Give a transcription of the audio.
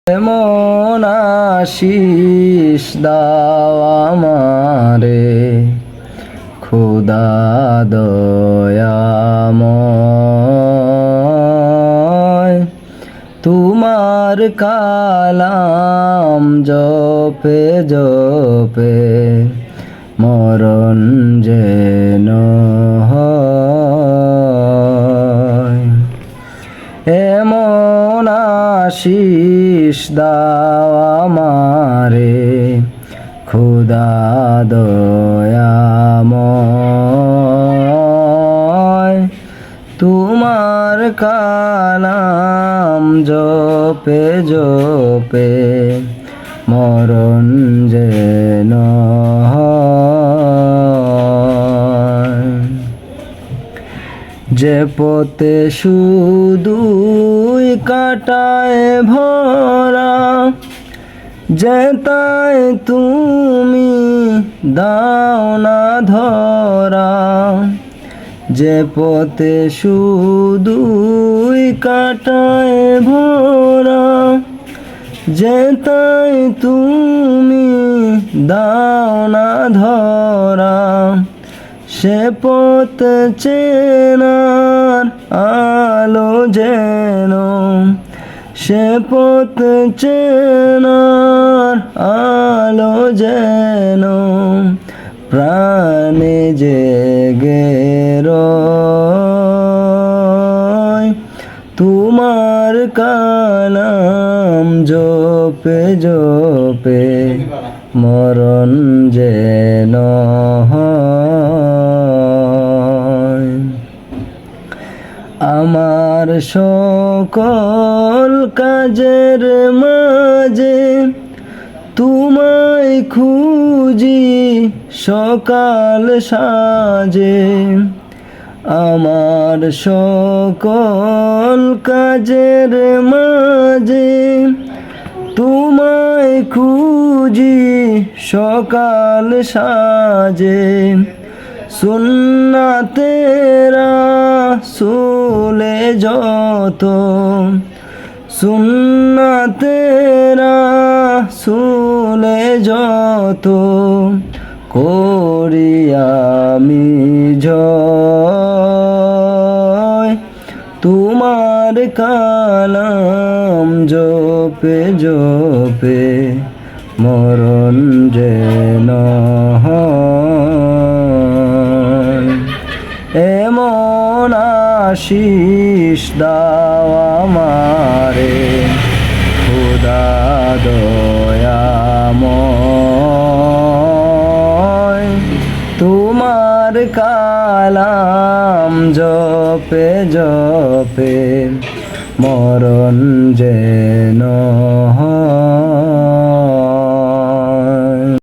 এমন আশিস দাও আমারে খোদা দয়াময়, তোমার কালাম জপে জপে মরণ যেন হয়। এমন আশিস দাও আমারে খোদা দয়াময়, তোমার কালাম জপে জপে মরণ যেন হয়। যে পথে শুধুই কাটায় ভরা, যেতাই তুমি দাও না ধরা। যে পথে শুধুই কাটায় ভরা, যেতাই তুমি দাও না ধরা। সে পথ চেনার আলো যেন, সে পথ চেনার আলো যেন প্রাণে জেগে রয়। তোমার কালাম জপে জপে মরণ যেন হয়। আমার সকল কাজের মাঝে তোমায় খুঁজি সকাল সাজে। আমার সকল কাজের মাঝে তোমায় খুঁজি সকাল সাজে। সুন্নাতে রাসূলে যত, সুন্নাতে রাসূলে যত করি আমি জয়। তোমার কালাম জপে জপে মরণ যেন হয়। এমন আশিস দাও আমারে খোদা দয়াময়, তোমার কালাম জপে জপে মরণ যেন